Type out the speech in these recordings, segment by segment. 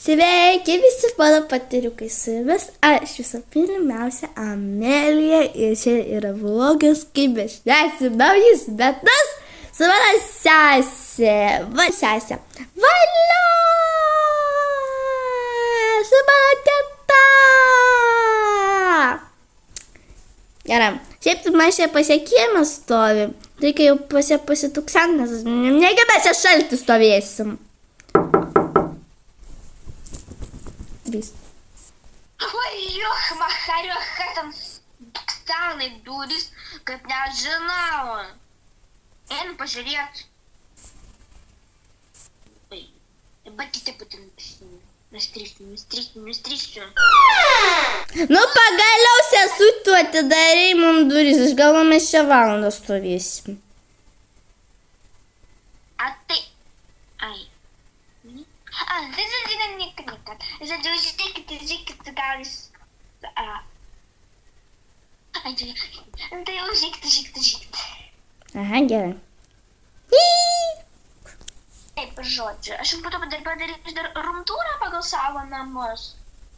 Sveiki visi mano patyriukai, su jumis aš visų pirmiausia Amelija ir čia yra vlogas, kaip aš švęsiu naujus metus su mano sesė. Sesė. Valio! Su mano teta! Gerai, šiaip tu mes čia pasiekėme stovi. Reikia jau pasituksent, nes negi mes čia šaltį stovėsim. Ой, Махарёха, там станы дурис, как неожиданно. Эн, пожалеть. Ой, баки ты потом настричься. Nu, pagaliau sesuo, tu atidarei mums duris, aš galvoju, mes čia valandą stovėsim. А ты... Ай. Aha, gerai. Taip, žodžiu, aš jums po to padarysiu dar rumtūrą pagal savo namus.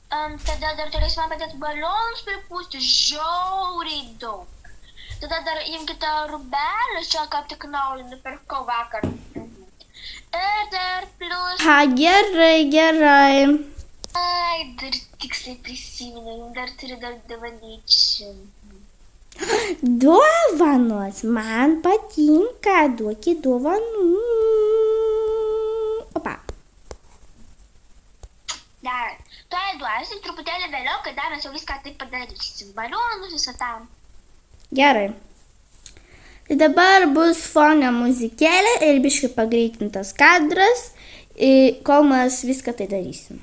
Tada dar turėsime padėti balionus pripūsti žiauriai daug. Tada dar imkite rūbelį, čia kaip tik naują nupirkau vakar. Ir dar plius... Ha, gerai. Ai, dar tiksliai prisimenu, dar turiu dar dovanyčių. Dovanos, man patinka, duokit dovanų. Opa. Dar, tu duosi truputėlį vėliau, kada mes jau viską taip padarysim. Balionus visą tam. Gerai. Tai dabar bus fone muzikėlė ir biškai pagreitintas kadras, kol mes viską tai darysim.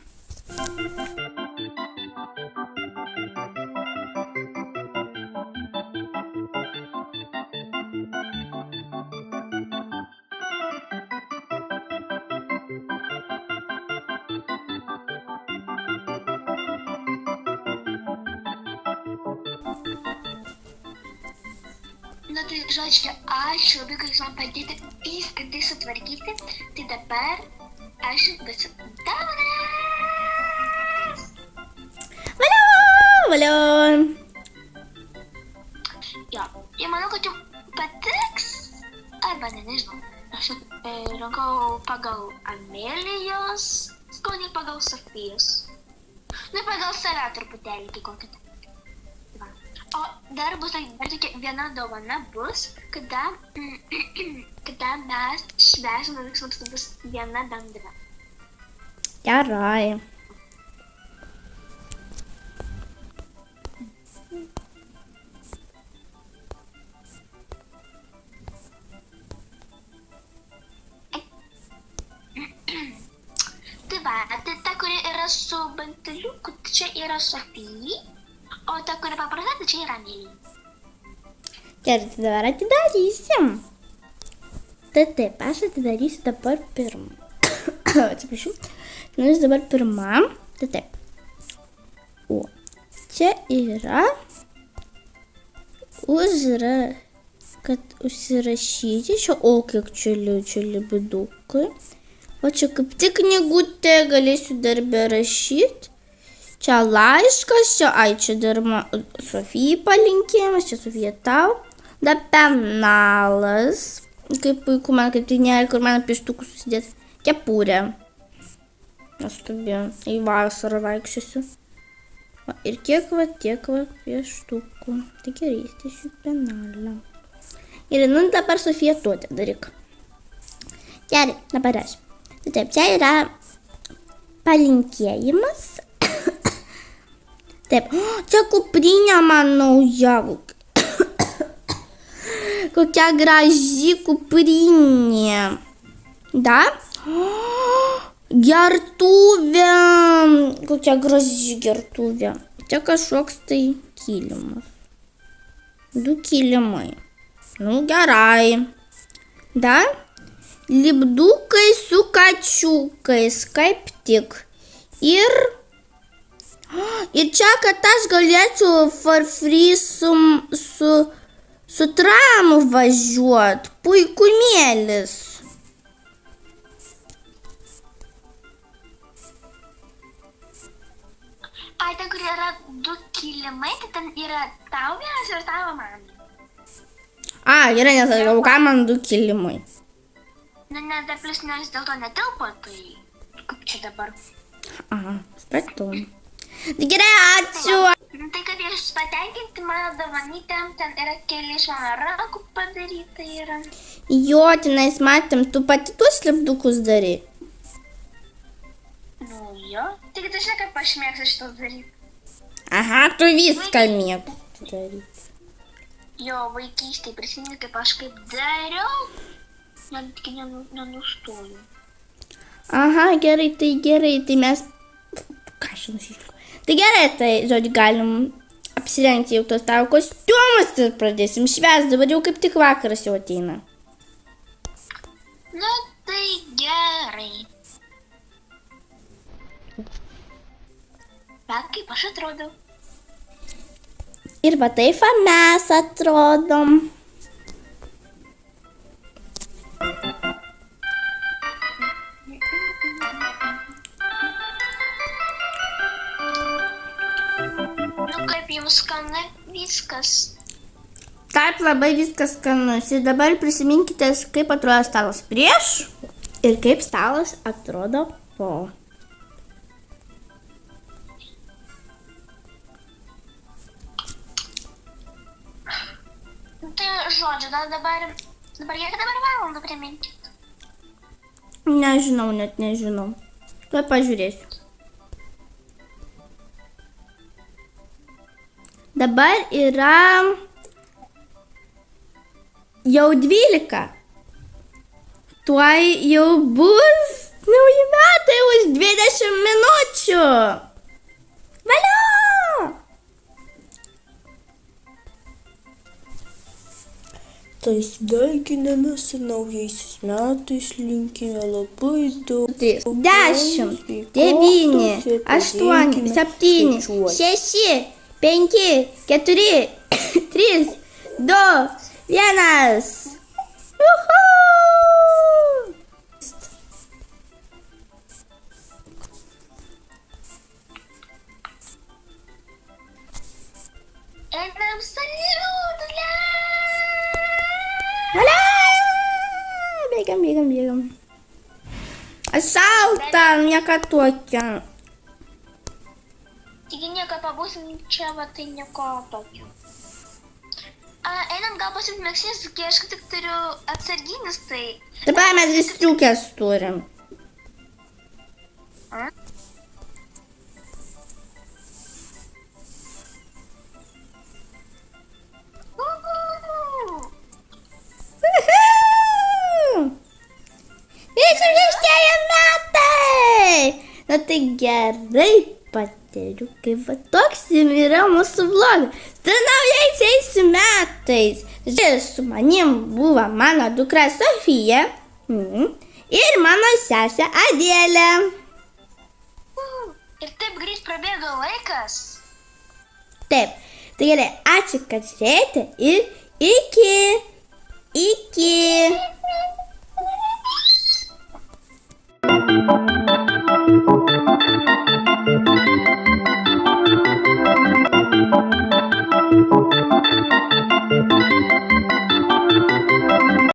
Na tai, žodžiu, ačiū labai, kad jūs man padėti viską tai sutvarkyti. Tai dabar aš būsiu dovanas. Valio! Jo, ir manau, kad jums patiks. Arba ne, nežinau. Aš rinkau pagal Amelijos skonį, pagal Sofijos. Nu, pagal save truputėlį, kai kokį. O dar bus dar tokia viena dovana bus, kada mes švęsime naujus metus, tai bus viena bendra. Gerai. Tai va, tai ta, kuri yra su banteliuku, čia yra Sofija. O ta, kuri paprasta, tai čia yra Amelija. Gerai, tai dabar atidarysim. Tai taip, aš atidarysiu dabar pirmą. Atsiprašau. Atidarysiu dabar pirmą. Tai taip. O, čia yra kad užsirašyti. O, kiek čia libidukai. O čia kaip tik knygutė, galėsiu darbę rašyti. Čia laiškas, čia dar Sofijai palinkėjimas, čia Sofija tau. Da penalas, kaip puiku, man kaip tai nėra, kur man pieštukų susidėti. Kepurė. Nestubėjau, į vasarą vaikščiosiu. Ir tiek va pieštukų. Tai gerai, įstėsiu penalą. Ir nu dabar Sofija tu atidaryk. Gerai, dabar aš. Taip, čia yra palinkėjimas. Taip, čia kuprinė man nauja. Kokia graži kuprinė. Da? Gertuvė. Kokia graži gertuvė. Čia kažkoks tai kilimas. 2 kilimai. Nu, gerai. Da? Lipdukai su kačiukais, kaip tik. Ir čia, kad aš galėčiau for free su tramu važiuot. Puikumėlis. Ai, ten, kur yra 2 kilimai, tai ten yra tau vienas ir tavo mamai. Gerai, nes aš galvoju, ką man 2 kilimai. Nu, ne, dar plus nes dėl to netilpo, tai kaip čia dabar? Supratau. Tai gerai, ačiū. Nu, tai kad jūs patenkinti mano dovanytėm, ten yra keli iš mano rankų padaryta yra. Jo, tenais matėm, tu pati tuos lipdukus darai. Nu, jo. Tik tu žinai, kaip aš mėgstu šitos daryti. Tu viską mėgstu daryti. Jo, vaikystėje prisimenu, kaip aš kaip dariau, net tik nenustoju. Gerai, tai mes... Ką aš nusišliu? Tai gerai, tai, žodžiu, galim apsirengti jau tos tavo kostiumus ir pradėsim švęsti, dabar jau kaip tik vakaras jau ateina. Nu, tai gerai. Bet kaip aš atrodau? Ir va taip mes atrodom. Nu, kaip jums skanu viskas. Taip, labai viskas skanus. Ir dabar prisiminkite, kaip atrodo stalas prieš ir kaip stalas atrodo po. Tai žodžiu, dabar kiek dabar valandų priminkit? Nežinau, net nežinau. Tuoj pažiūrėsiu. Dabar yra jau 12. Tuoj jau bus nauji metai už 20 minučių. Valio! Tai sveikiname su naujaisiais metais, linkime labai daug. 10, 9, 8, 7, 6, 5, 4, 3, 2, 1. Einam salirūdų, Bėgam. Šalta, nieko tokio. Taigi nieko pabūsim čia, va tai nieko tokio. Einam gal pasitikmėksės, kai aš tik turiu atsarginis, tai... Dabar mes vis striukės turim. Na tai gerai, patėriukai, va toks yra mūsų vlogas. Tai naujaisiais metais. Su manim buvo mano dukra Sofija ir mano sesė Adėlė. Ir taip greit prabėgo laikas. Taip, tai gerai, ačiū, kad žiūrėjote ir iki.